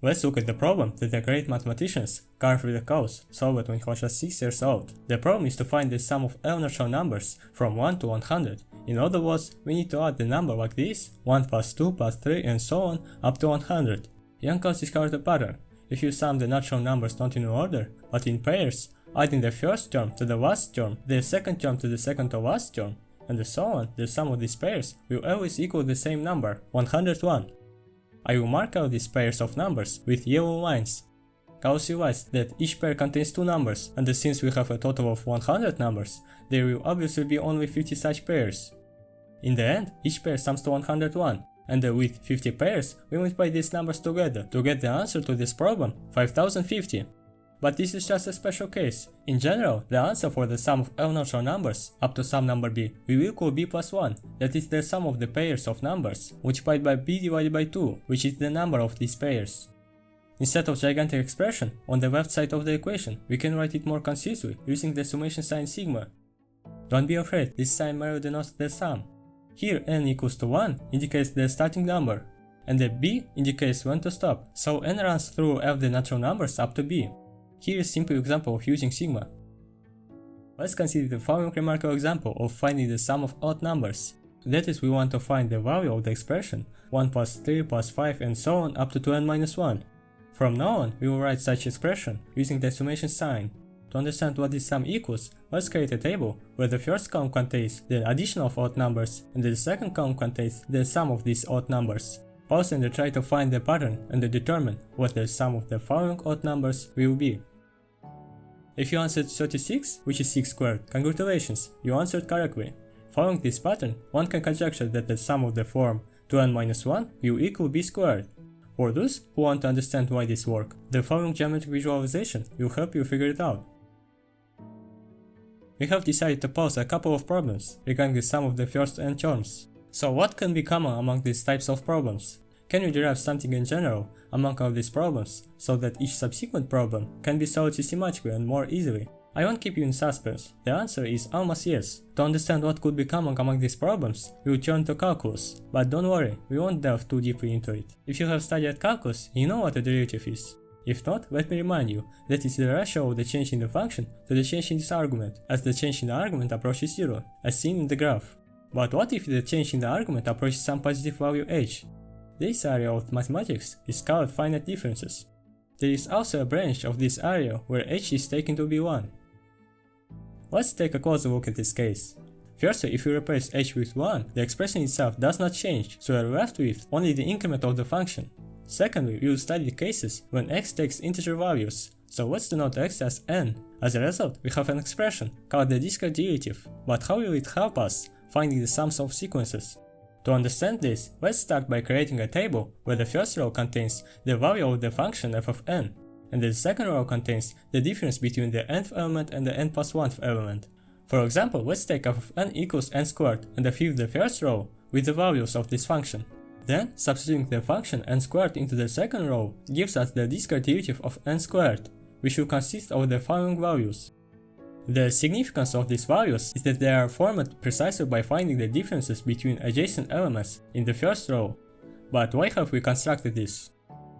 Let's look at the problem that the great mathematicians Carl Friedrich Gauss solved when he was just 6 years old. The problem is to find the sum of all natural numbers from 1 to 100. In other words, we need to add the number like this, 1 plus 2 plus 3 and so on up to 100. Young Gauss discovered a pattern. If you sum the natural numbers not in order, but in pairs, adding the first term to the last term, the second term to the second to last term, and so on, the sum of these pairs will always equal the same number, 101. I will mark out these pairs of numbers with yellow lines. Gauss realized that each pair contains 2 numbers, and since we have a total of 100 numbers, there will obviously be only 50 such pairs. In the end, each pair sums to 101, and with 50 pairs, we multiply these numbers together to get the answer to this problem, 5050. But this is just a special case. In general, the answer for the sum of all natural numbers up to some number b will equal b plus 1, that is the sum of the pairs of numbers, multiplied by b divided by 2, which is the number of these pairs. Instead of gigantic expression on the left side of the equation, we can write it more concisely using the summation sign sigma. Don't be afraid, this sign merely denotes the sum. Here n equals to 1 indicates the starting number, and the b indicates when to stop, so n runs through all the natural numbers up to b. Here is a simple example of using sigma. Let's consider the following remarkable example of finding the sum of odd numbers. That is, we want to find the value of the expression 1 plus 3 plus 5 and so on up to 2n minus 1. From now on, we will write such expression using the summation sign. To understand what this sum equals, let's create a table where the first column contains the addition of odd numbers and the second column contains the sum of these odd numbers. Pause and try to find the pattern and determine what the sum of the following odd numbers will be. If you answered 36, which is 6 squared, congratulations, you answered correctly. Following this pattern, one can conjecture that the sum of the form 2n minus 1 will equal b squared. For those who want to understand why this works, the following geometric visualization will help you figure it out. We have decided to pose a couple of problems regarding the sum of the first n terms. So what can be common among these types of problems? Can you derive something in general among all these problems, so that each subsequent problem can be solved systematically and more easily? I won't keep you in suspense. The answer is almost yes. To understand what could be common among these problems, we will turn to calculus. But don't worry, we won't delve too deeply into it. If you have studied calculus, you know what a derivative is. If not, let me remind you that it's the ratio of the change in the function to the change in this argument, as the change in the argument approaches 0, as seen in the graph. But what if the change in the argument approaches some positive value h? This area of mathematics is called finite differences. There is also a branch of this area where h is taken to be 1. Let's take a closer look at this case. Firstly, if we replace h with 1, the expression itself does not change, so we are left with only the increment of the function. Secondly, we will study cases when x takes integer values, so let's denote x as n. As a result, we have an expression called the discrete derivative, but how will it help us finding the sums of sequences? To understand this, let's start by creating a table where the first row contains the value of the function f of n, and the second row contains the difference between the nth element and the n plus 1th element. For example, let's take f of n equals n squared and fill the first row with the values of this function. Then, substituting the function n squared into the second row gives us the discrete derivative of n squared, which will consist of the following values. The significance of these values is that they are formed precisely by finding the differences between adjacent elements in the first row. But why have we constructed this?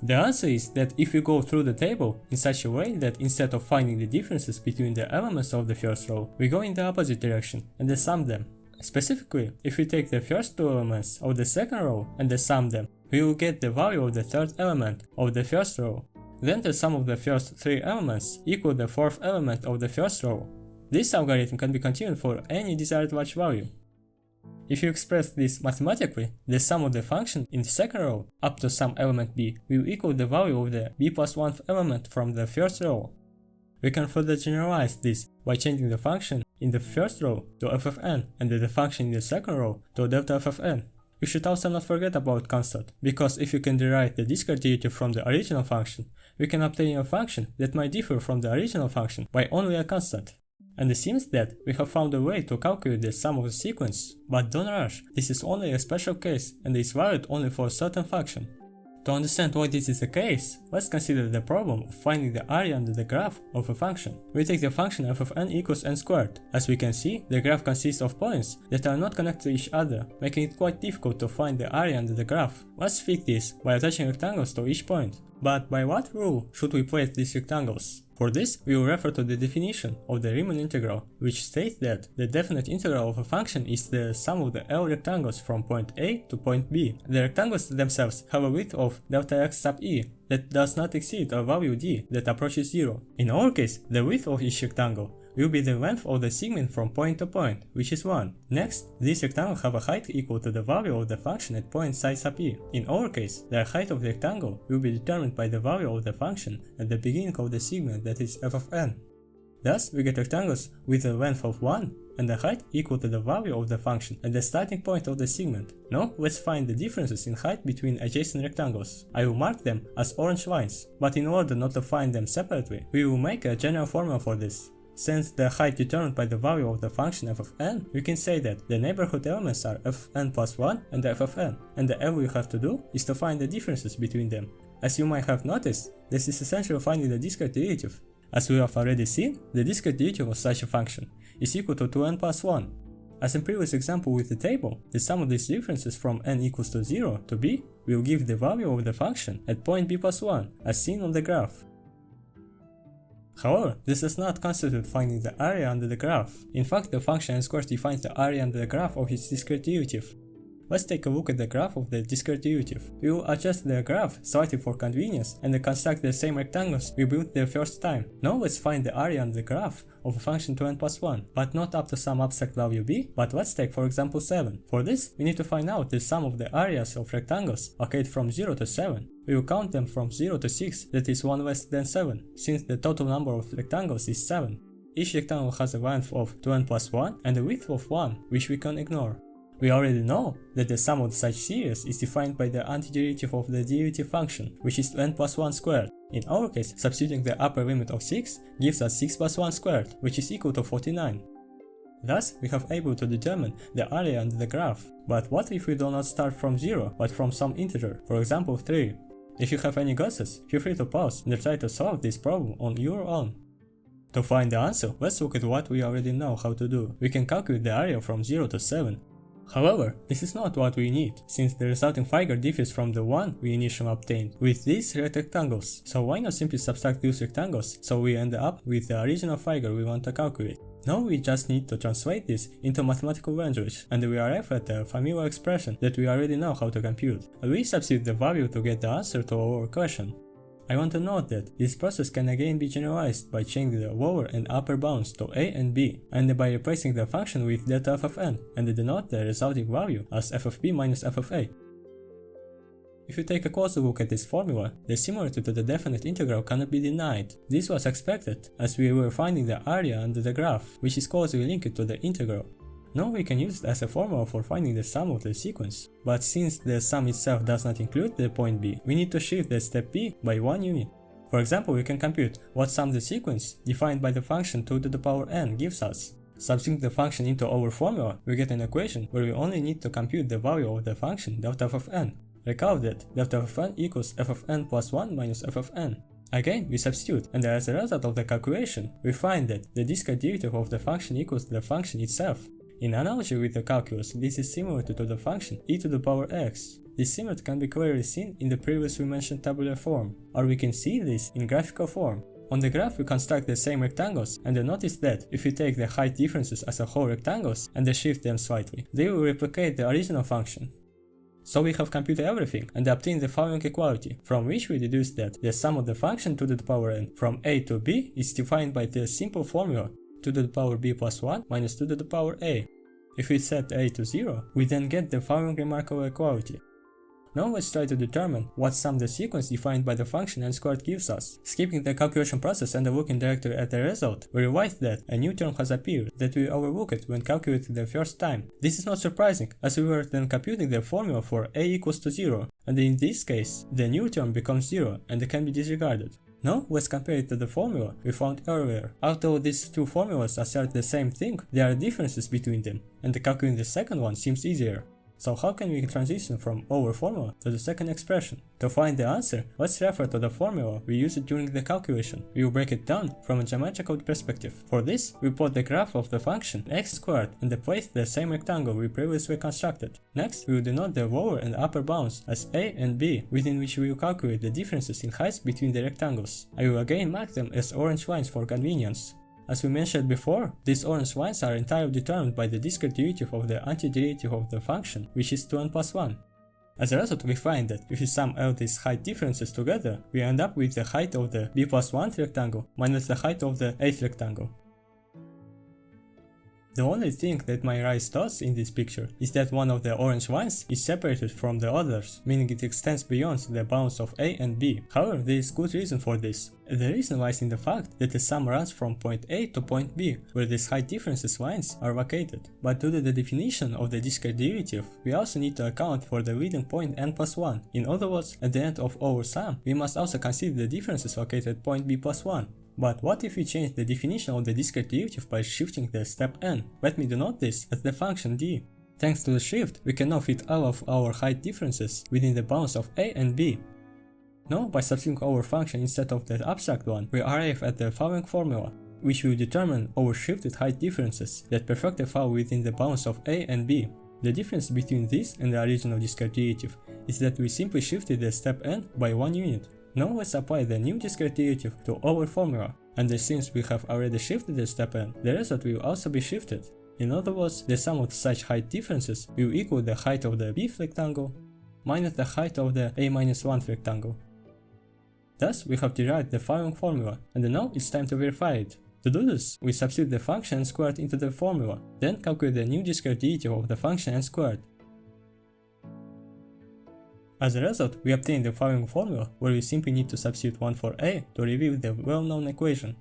The answer is that if we go through the table in such a way that instead of finding the differences between the elements of the first row, we go in the opposite direction and sum them. Specifically, if we take the first 2 elements of the second row and sum them, we will get the value of the third element of the first row. Then the sum of the first 3 elements equal the fourth element of the first row. This algorithm can be continued for any desired large value. If you express this mathematically, the sum of the function in the second row up to some element b will equal the value of the b plus 1th element from the first row. We can further generalize this by changing the function in the first row to f of n and the function in the second row to delta f of n. You should also not forget about constant, because if you can derive the discrete derivative from the original function, we can obtain a function that might differ from the original function by only a constant. And it seems that we have found a way to calculate the sum of the sequence. But don't rush, this is only a special case and is valid only for a certain function. To understand why this is the case, let's consider the problem of finding the area under the graph of a function. We take the function f of n equals n squared. As we can see, the graph consists of points that are not connected to each other, making it quite difficult to find the area under the graph. Let's fix this by attaching rectangles to each point. But by what rule should we place these rectangles? For this, we will refer to the definition of the Riemann integral, which states that the definite integral of a function is the sum of the L rectangles from point A to point B. The rectangles themselves have a width of delta x sub e that does not exceed a value d that approaches 0. In our case, the width of each rectangle will be the length of the segment from point to point, which is 1. Next, these rectangles have a height equal to the value of the function at point psi sub e. In our case, the height of the rectangle will be determined by the value of the function at the beginning of the segment, that is f of n. Thus, we get rectangles with a length of 1 and a height equal to the value of the function at the starting point of the segment. Now, let's find the differences in height between adjacent rectangles. I will mark them as orange lines, but in order not to find them separately, we will make a general formula for this. Since the height determined by the value of the function f of n, we can say that the neighborhood elements are f of n plus 1 and f of n, and all we have to do is to find the differences between them. As you might have noticed, this is essentially finding the discrete derivative. As we have already seen, the discrete derivative of such a function is equal to 2n plus 1. As in previous example with the table, the sum of these differences from n equals to 0 to b will give the value of the function at point b plus 1, as seen on the graph. However, this does not constitute finding the area under the graph. In fact, the function n squared defines the area under the graph of its discrete derivative. Let's take a look at the graph of the discrete derivative. We will adjust the graph slightly for convenience and construct the same rectangles we built the first time. Now let's find the area under the graph of a function 2n plus 1, but not up to some abstract value b, but let's take for example 7. For this, we need to find out the sum of the areas of rectangles located from 0 to 7. We will count them from 0 to 6, that is 1 less than 7, since the total number of rectangles is 7. Each rectangle has a length of 2n plus 1 and a width of 1, which we can ignore. We already know that the sum of such series is defined by the antiderivative of the derivative function, which is n plus 1 squared. In our case, substituting the upper limit of 6 gives us 6 plus 1 squared, which is equal to 49. Thus, we have able to determine the area under the graph. But what if we do not start from 0, but from some integer, for example 3? If you have any guesses, feel free to pause and try to solve this problem on your own. To find the answer, let's look at what we already know how to do. We can calculate the area from 0 to 7. However, this is not what we need, since the resulting figure differs from the one we initially obtained with these rectangles. So why not simply subtract these rectangles so we end up with the original figure we want to calculate? Now we just need to translate this into mathematical language, and we arrive at a familiar expression that we already know how to compute. We substitute the value to get the answer to our question. I want to note that this process can again be generalized by changing the lower and upper bounds to a and b, and by replacing the function with delta f of n, and denote the resulting value as f of b minus f of a. If you take a closer look at this formula, the similarity to the definite integral cannot be denied. This was expected, as we were finding the area under the graph, which is closely linked to the integral. Now we can use it as a formula for finding the sum of the sequence, but since the sum itself does not include the point b, we need to shift the step b by 1 unit. For example, we can compute what sum the sequence defined by the function 2 to the power n gives us. Substituting the function into our formula, we get an equation where we only need to compute the value of the function delta f of n. Recall that delta f of n equals f of n plus 1 minus f of n. Again, we substitute, and as a result of the calculation, we find that the discrete derivative of the function equals the function itself. In analogy with the calculus, this is similar to the function e to the power x. This similarity can be clearly seen in the previously mentioned tabular form, or we can see this in graphical form. On the graph we construct the same rectangles, and notice that if we take the height differences as a whole rectangles and shift them slightly, they will replicate the original function. So we have computed everything and obtained the following equality, from which we deduce that the sum of the function 2 to the power n from a to b is defined by the simple formula 2 to the power b plus 1 minus 2 to the power a. If we set a to 0, we then get the following remarkable equality. Now let's try to determine what sum the sequence defined by the function n squared gives us. Skipping the calculation process and looking directly at the result, we realize that a new term has appeared that we overlooked when calculating the first time. This is not surprising, as we were then computing the formula for a equals to 0, and in this case, the new term becomes 0 and can be disregarded. Now let's compare it to the formula we found earlier. Although these two formulas assert the same thing, there are differences between them, and calculating the second one seems easier. So how can we transition from our formula to the second expression? To find the answer, let's refer to the formula we used during the calculation. We will break it down from a geometrical perspective. For this, we plot the graph of the function x squared and place the same rectangle we previously constructed. Next, we will denote the lower and upper bounds as a and b, within which we will calculate the differences in heights between the rectangles. I will again mark them as orange lines for convenience. As we mentioned before, these orange lines are entirely determined by the discrete derivative of the antiderivative of the function, which is 2n plus 1. As a result, we find that if we sum all these height differences together, we end up with the height of the b plus 1 rectangle minus the height of the 8th rectangle. The only thing that might raise thoughts in this picture is that one of the orange lines is separated from the others, meaning it extends beyond the bounds of A and B. However, there is good reason for this. The reason lies in the fact that the sum runs from point A to point B, where these height differences lines are located. But due to the definition of the discrete derivative, we also need to account for the leading point n plus 1. In other words, at the end of our sum, we must also consider the differences located at point B plus 1. But what if we change the definition of the discrete derivative by shifting the step n? Let me denote this as the function d. Thanks to the shift, we can now fit all of our height differences within the bounds of a and b. Now, by substituting our function instead of the abstract one, we arrive at the following formula, which will determine our shifted height differences that perfectly fall within the bounds of a and b. The difference between this and the original discrete derivative is that we simply shifted the step n by 1 unit. Now let's apply the new discrete derivative to our formula, and since we have already shifted the step n, the result will also be shifted. In other words, the sum of such height differences will equal the height of the bth rectangle minus the height of the a-1th rectangle. Thus, we have derived the following formula, and now it's time to verify it. To do this, we substitute the function n squared into the formula, then calculate the new discrete derivative of the function n squared. As a result, we obtain the following formula, where we simply need to substitute 1 for a to reveal the well-known equation.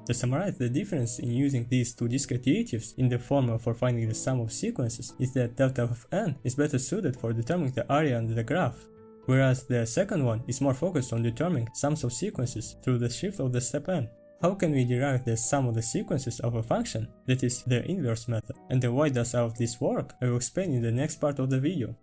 To summarize, the difference in using these two discrete derivatives in the formula for finding the sum of sequences is that delta of n is better suited for determining the area under the graph, whereas the second one is more focused on determining sums of sequences through the shift of the step n. How can we derive the sum of the sequences of a function? That is the inverse method. And why does all of this work? I will explain in the next part of the video.